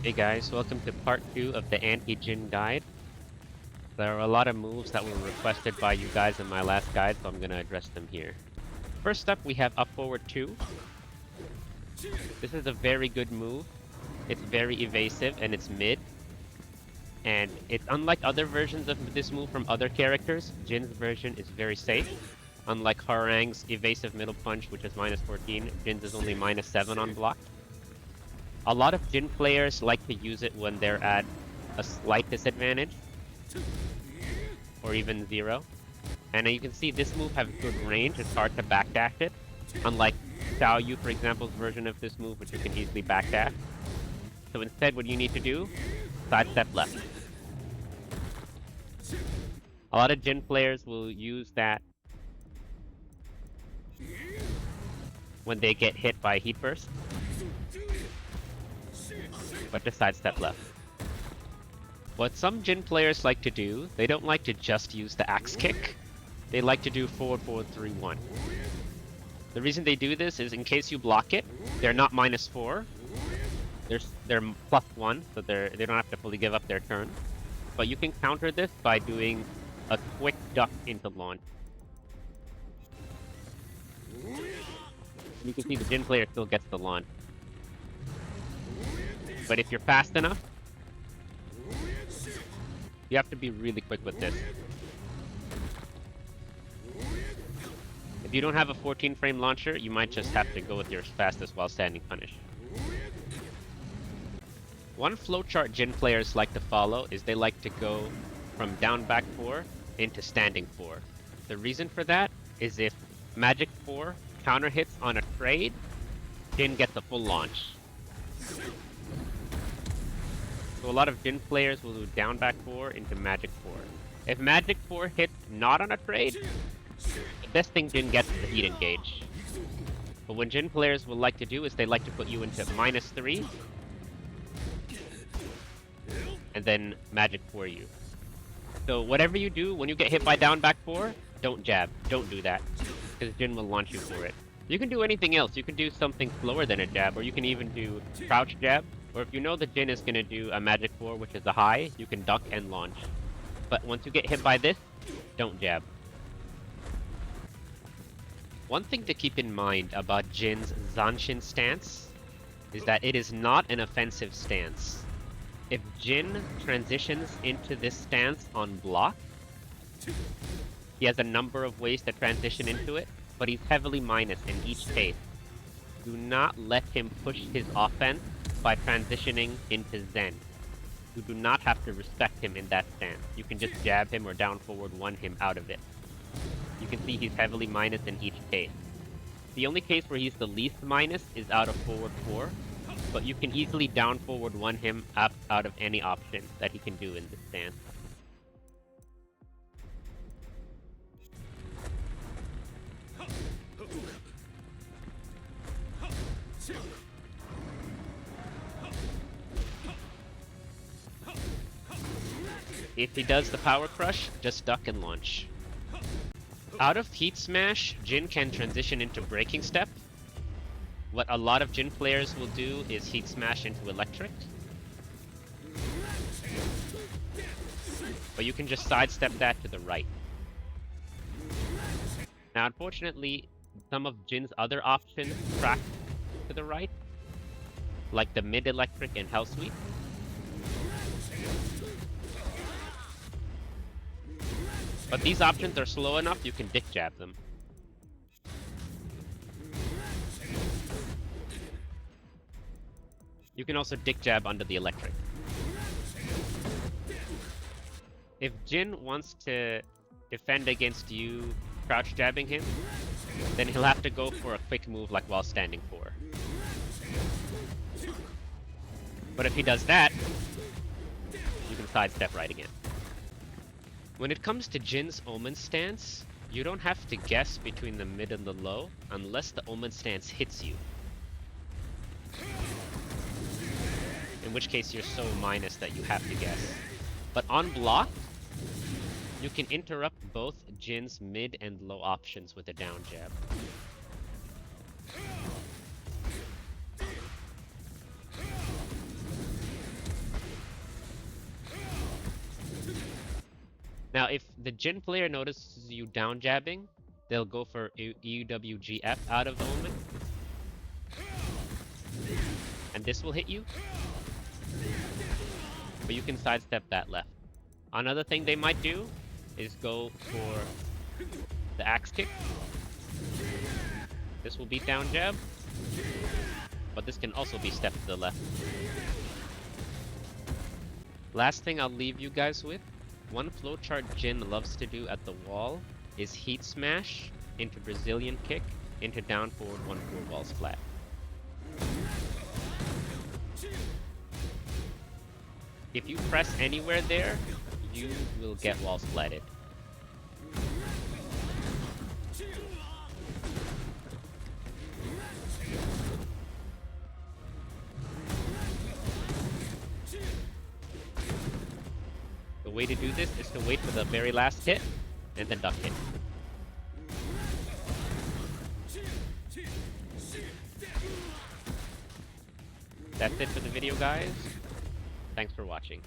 Hey guys, welcome to part 2 of the anti-Jin guide. There are a lot of moves that were requested by you guys in my last guide, so I'm going to address them here. First up, we have up forward 2. This is a very good move. It's very evasive and it's mid. And it's unlike other versions of this move from other characters. Jin's version is very safe. Unlike Harang's evasive middle punch, which is minus 14, Jin's is only minus 7 on block. A lot of Jin players like to use it when they're at a slight disadvantage, or even 0. And you can see this move has good range, it's hard to backdash it, unlike Xiao Yu, for example's version of this move, which you can easily backdash. So instead, what you need to do, sidestep left. A lot of Jin players will use that when they get hit by Heat Burst, but just sidestep left. What some Jin players like to do, they don't like to just use the axe kick. They like to do forward, forward, 3-1. The reason they do this is in case you block it, they're not minus 4. They're plus 1, so they don't have to fully give up their turn. But you can counter this by doing a quick duck into launch. You can see the Jin player still gets the launch. But if you're fast enough, you have to be really quick with this. If you don't have a 14 frame launcher, you might just have to go with your fastest while standing punish. One flowchart Jin players like to follow is they like to go from down back 4 into standing 4. The reason for that is if magic 4 counter hits on a trade, Jin gets a full launch. So a lot of Jin players will do down back 4 into magic 4. If magic 4 hits not on a trade, the best thing Jin gets is the heat engage. But what Jin players will like to do is they like to put you into minus 3 and then magic 4 you. So whatever you do, when you get hit by down back 4, don't jab. Don't do that, because Jin will launch you for it. You can do anything else. You can do something slower than a jab, or you can even do crouch jab. Or if you know the Jin is going to do a magic 4, which is a high, you can duck and launch. But once you get hit by this, don't jab. One thing to keep in mind about Jin's Zenshin stance is that it is not an offensive stance. If Jin transitions into this stance on block, he has a number of ways to transition into it, but he's heavily minus in each case. Do not let him push his offense by transitioning into Zen. You do not have to respect him in that stance. You can just jab him or down forward 1 him out of it. You can see he's heavily minus in each case. The only case where he's the least minus is out of forward 4, but you can easily down forward 1 him out of any option that he can do in this stance. If he does the power crush, just duck and launch. Out of heat smash, Jin can transition into breaking step. What a lot of Jin players will do is heat smash into electric. But you can just sidestep that to the right. Now unfortunately, some of Jin's other options track to the right, like the mid electric and hell sweep. But these options are slow enough you can dick jab them. You can also dick jab under the electric. If Jin wants to defend against you crouch jabbing him, then he'll have to go for a quick move like while standing 4. But if he does that, you can sidestep right again. When it comes to Jin's Omen stance, you don't have to guess between the mid and the low unless the Omen stance hits you. In which case you're so minus that you have to guess. But on block, you can interrupt both Jin's mid and low options with a down jab. Now, if the Jin player notices you down jabbing, they'll go for EWGF out of Omen. And this will hit you. But you can sidestep that left. Another thing they might do is go for the axe kick. This will beat down jab. But this can also be stepped to the left. Last thing I'll leave you guys with. One flowchart Jin loves to do at the wall is heat smash into Brazilian kick into down forward 1-4 walls flat. If you press anywhere there, you will get walls flatted. The way to do this is to wait for the very last hit and then duck it. That's it for the video, guys. Thanks for watching.